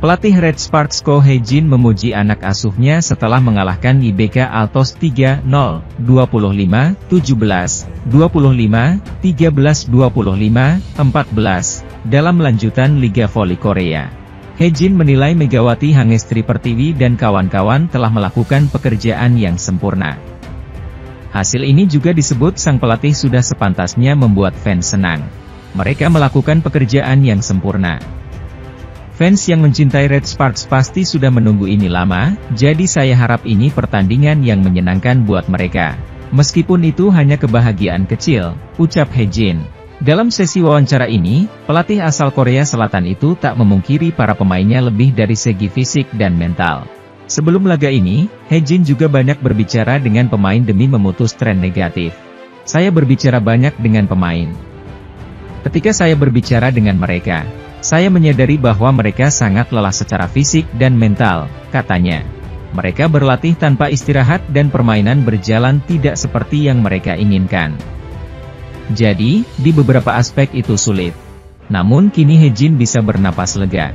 Pelatih Red Sparks Ko Hee-jin memuji anak asuhnya setelah mengalahkan IBK Altos 3-0, 25-17, 25, 13-25, 14, dalam lanjutan Liga Voli Korea. Hee-jin menilai Megawati Hangestri Pertiwi dan kawan-kawan telah melakukan pekerjaan yang sempurna. Hasil ini juga disebut sang pelatih sudah sepantasnya membuat fans senang. Mereka melakukan pekerjaan yang sempurna. Fans yang mencintai Red Sparks pasti sudah menunggu ini lama, jadi saya harap ini pertandingan yang menyenangkan buat mereka. Meskipun itu hanya kebahagiaan kecil, ucap Hee-jin. Dalam sesi wawancara ini, pelatih asal Korea Selatan itu tak memungkiri para pemainnya lebih dari segi fisik dan mental. Sebelum laga ini, Hee-jin juga banyak berbicara dengan pemain demi memutus tren negatif. Saya berbicara banyak dengan pemain. Ketika saya berbicara dengan mereka, saya menyadari bahwa mereka sangat lelah secara fisik dan mental, katanya. Mereka berlatih tanpa istirahat dan permainan berjalan tidak seperti yang mereka inginkan. Jadi, di beberapa aspek itu sulit. Namun kini Hee-jin bisa bernapas lega.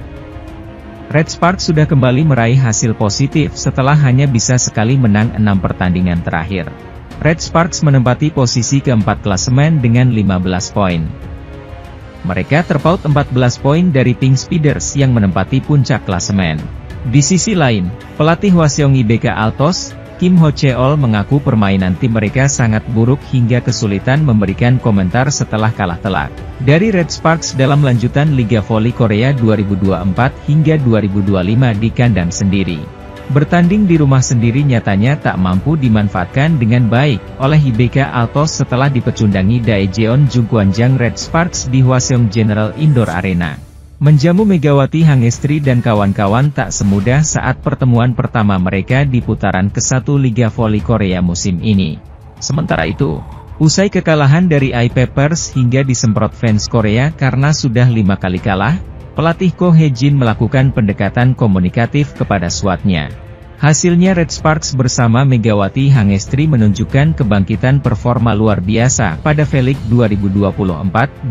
Red Sparks sudah kembali meraih hasil positif setelah hanya bisa sekali menang 6 pertandingan terakhir. Red Sparks menempati posisi keempat klasemen dengan 15 poin. Mereka terpaut 14 poin dari Pink Speeders yang menempati puncak klasemen. Di sisi lain, pelatih Hwaseong IBK Altos, Kim Ho-cheol mengaku permainan tim mereka sangat buruk hingga kesulitan memberikan komentar setelah kalah telak dari Red Sparks dalam lanjutan Liga Voli Korea 2024 hingga 2025 di kandang sendiri. Bertanding di rumah sendiri nyatanya tak mampu dimanfaatkan dengan baik oleh IBK Altos setelah dipecundangi Daejeon Jungkwanjang Red Sparks di Hwaseong General Indoor Arena. Menjamu Megawati Hangestri dan kawan-kawan tak semudah saat pertemuan pertama mereka di putaran ke-1 Liga Voli Korea musim ini. Sementara itu, usai kekalahan dari I-Papers hingga disemprot fans Korea karena sudah 5 kali kalah, pelatih Ko Hee-jin melakukan pendekatan komunikatif kepada squadnya. Hasilnya Red Sparks bersama Megawati Hangestri menunjukkan kebangkitan performa luar biasa pada V-League 2024-2025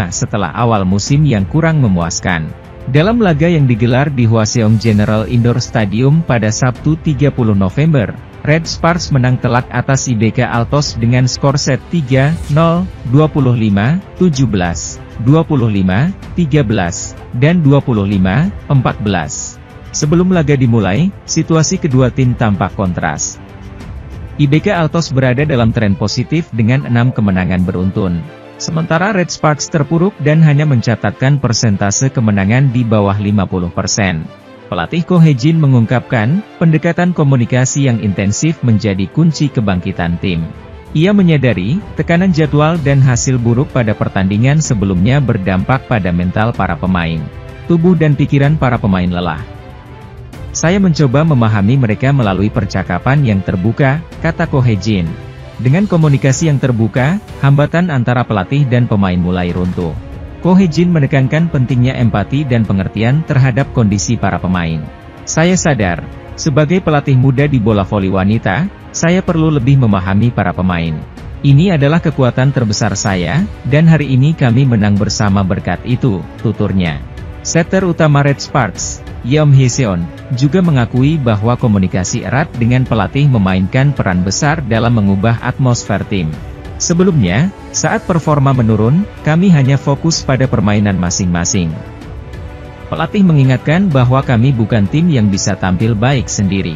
setelah awal musim yang kurang memuaskan. Dalam laga yang digelar di Hwaseong General Indoor Stadium pada Sabtu 30 November, Red Sparks menang telak atas IBK Altos dengan skor set 3-0, 25-17, 25-13, dan 25-14. Sebelum laga dimulai, situasi kedua tim tampak kontras. IBK Altos berada dalam tren positif dengan 6 kemenangan beruntun. Sementara Red Sparks terpuruk dan hanya mencatatkan persentase kemenangan di bawah 50%. Pelatih Ko Hee-jin mengungkapkan, pendekatan komunikasi yang intensif menjadi kunci kebangkitan tim. Ia menyadari, tekanan jadwal dan hasil buruk pada pertandingan sebelumnya berdampak pada mental para pemain. Tubuh dan pikiran para pemain lelah. Saya mencoba memahami mereka melalui percakapan yang terbuka, kata Ko Hee-jin. Dengan komunikasi yang terbuka, hambatan antara pelatih dan pemain mulai runtuh. Ko Hee-jin menekankan pentingnya empati dan pengertian terhadap kondisi para pemain. Saya sadar, sebagai pelatih muda di bola voli wanita, saya perlu lebih memahami para pemain. Ini adalah kekuatan terbesar saya, dan hari ini kami menang bersama berkat itu, tuturnya. Setter utama Red Sparks, Yeom Hee-seon, juga mengakui bahwa komunikasi erat dengan pelatih memainkan peran besar dalam mengubah atmosfer tim. Sebelumnya, saat performa menurun, kami hanya fokus pada permainan masing-masing. Pelatih mengingatkan bahwa kami bukan tim yang bisa tampil baik sendiri.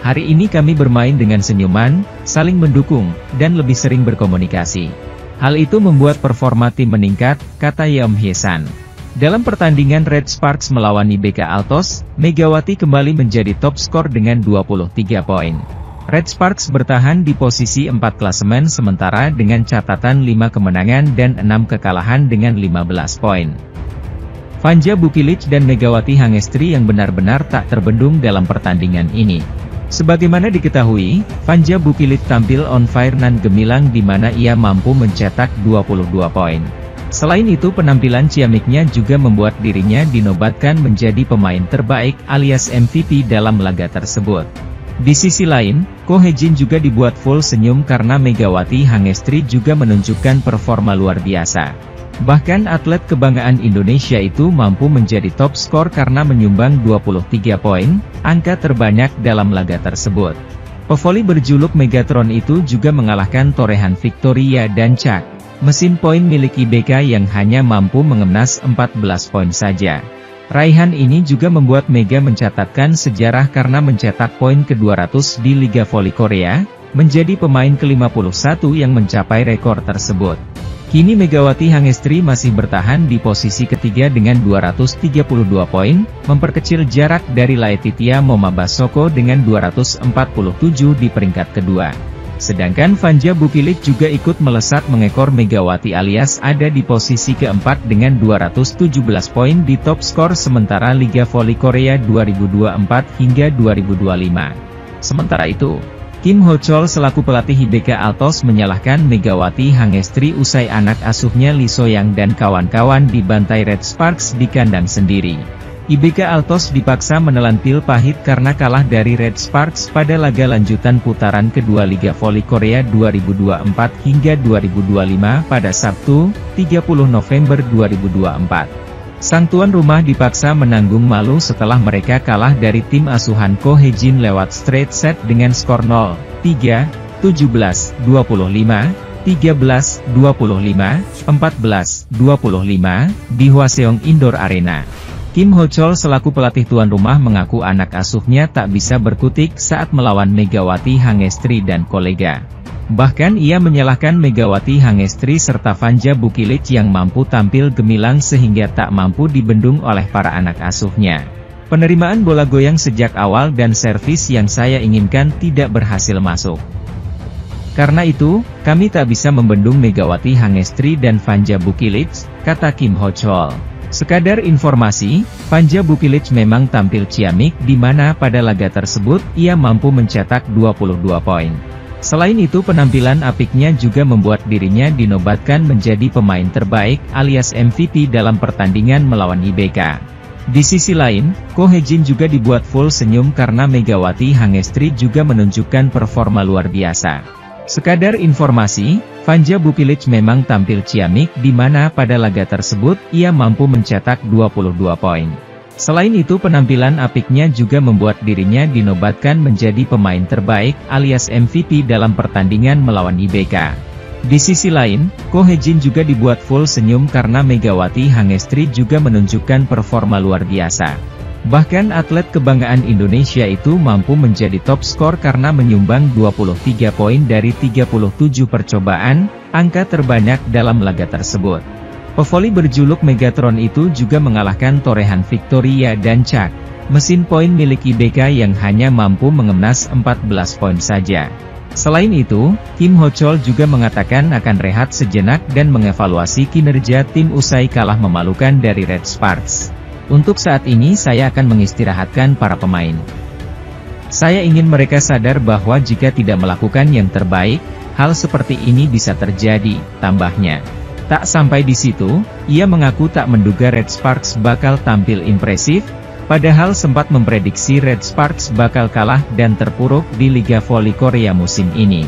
Hari ini kami bermain dengan senyuman, saling mendukung, dan lebih sering berkomunikasi. Hal itu membuat performa tim meningkat, kata Yeom Hee-seon. Dalam pertandingan Red Sparks melawan IBK Altos, Megawati kembali menjadi top skor dengan 23 poin. Red Sparks bertahan di posisi 4 klasemen sementara dengan catatan 5 kemenangan dan 6 kekalahan dengan 15 poin. Vanja Bukilic dan Megawati Hangestri yang benar-benar tak terbendung dalam pertandingan ini. Sebagaimana diketahui, Vanja Bukilic tampil on fire nan gemilang di mana ia mampu mencetak 22 poin. Selain itu penampilan ciamiknya juga membuat dirinya dinobatkan menjadi pemain terbaik alias MVP dalam laga tersebut. Di sisi lain, Ko Hee-jin juga dibuat full senyum karena Megawati Hangestri juga menunjukkan performa luar biasa. Bahkan atlet kebanggaan Indonesia itu mampu menjadi top skor karena menyumbang 23 poin, angka terbanyak dalam laga tersebut. Pevoli berjuluk Megatron itu juga mengalahkan torehan Victoria dan Chuck, mesin poin milik IBK yang hanya mampu mengemas 14 poin saja. Raihan ini juga membuat Mega mencatatkan sejarah karena mencetak poin ke-200 di Liga Voli Korea, menjadi pemain ke-51 yang mencapai rekor tersebut. Kini Megawati Hangestri masih bertahan di posisi ketiga dengan 232 poin, memperkecil jarak dari Laetitia Momabasoko dengan 247 di peringkat kedua. Sedangkan Vanja Bukilik juga ikut melesat mengekor Megawati alias ada di posisi keempat dengan 217 poin di top skor sementara Liga Voli Korea 2024 hingga 2025. Sementara itu, Kim Ho Chol selaku pelatih IBK Altos menyalahkan Megawati Hangestri usai anak asuhnya Lee Soyang dan kawan-kawan dibantai Red Sparks di kandang sendiri. IBK Altos dipaksa menelan pil pahit karena kalah dari Red Sparks pada laga lanjutan putaran kedua Liga Voli Korea 2024 hingga 2025 pada Sabtu, 30 November 2024. Sang tuan rumah dipaksa menanggung malu setelah mereka kalah dari tim asuhan Ko Hye-jin lewat straight set dengan skor 0-3, 17-25, 13-25, 14-25 di Hwaseong Indoor Arena. Kim Ho Chol selaku pelatih tuan rumah mengaku anak asuhnya tak bisa berkutik saat melawan Megawati Hangestri dan kolega. Bahkan ia menyalahkan Megawati Hangestri serta Vanja Bukilik yang mampu tampil gemilang sehingga tak mampu dibendung oleh para anak asuhnya. Penerimaan bola goyang sejak awal dan servis yang saya inginkan tidak berhasil masuk. Karena itu, kami tak bisa membendung Megawati Hangestri dan Vanja Bukilik, kata Kim Ho Chol. Sekadar informasi, Vanja Bukilik memang tampil ciamik di mana pada laga tersebut ia mampu mencetak 22 poin. Selain itu penampilan apiknya juga membuat dirinya dinobatkan menjadi pemain terbaik alias MVP dalam pertandingan melawan IBK. Di sisi lain, Ko Hye-jin juga dibuat full senyum karena Megawati Hangestri juga menunjukkan performa luar biasa. Sekadar informasi, Vanja Bukilik memang tampil ciamik di mana pada laga tersebut ia mampu mencetak 22 poin. Selain itu penampilan apiknya juga membuat dirinya dinobatkan menjadi pemain terbaik alias MVP dalam pertandingan melawan IBK. Di sisi lain, Ko Hye-jin juga dibuat full senyum karena Megawati Hangestri juga menunjukkan performa luar biasa. Bahkan atlet kebanggaan Indonesia itu mampu menjadi top skor karena menyumbang 23 poin dari 37 percobaan, angka terbanyak dalam laga tersebut. Pevoli berjuluk Megatron itu juga mengalahkan torehan Victoria dan Chuck, mesin poin milik IBK yang hanya mampu mengemas 14 poin saja. Selain itu, Kim Ho Chol juga mengatakan akan rehat sejenak dan mengevaluasi kinerja tim usai kalah memalukan dari Red Sparks. Untuk saat ini saya akan mengistirahatkan para pemain. Saya ingin mereka sadar bahwa jika tidak melakukan yang terbaik, hal seperti ini bisa terjadi, tambahnya. Tak sampai di situ, ia mengaku tak menduga Red Sparks bakal tampil impresif, padahal sempat memprediksi Red Sparks bakal kalah dan terpuruk di Liga Voli Korea musim ini.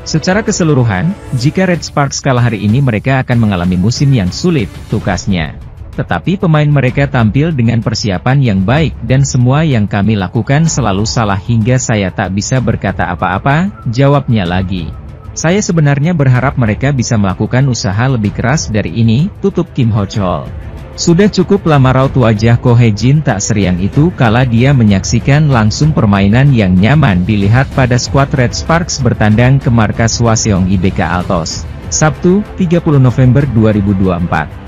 Secara keseluruhan, jika Red Sparks kalah hari ini mereka akan mengalami musim yang sulit, tukasnya. Tetapi pemain mereka tampil dengan persiapan yang baik dan semua yang kami lakukan selalu salah hingga saya tak bisa berkata apa-apa, jawabnya lagi. Saya sebenarnya berharap mereka bisa melakukan usaha lebih keras dari ini, tutup Kim Ho Chol. Sudah cukup lama raut wajah Ko Hye-jin tak seriang itu kala dia menyaksikan langsung permainan yang nyaman dilihat pada skuad Red Sparks bertandang ke markas Hwaseong IBK Altos. Sabtu, 30 November 2024.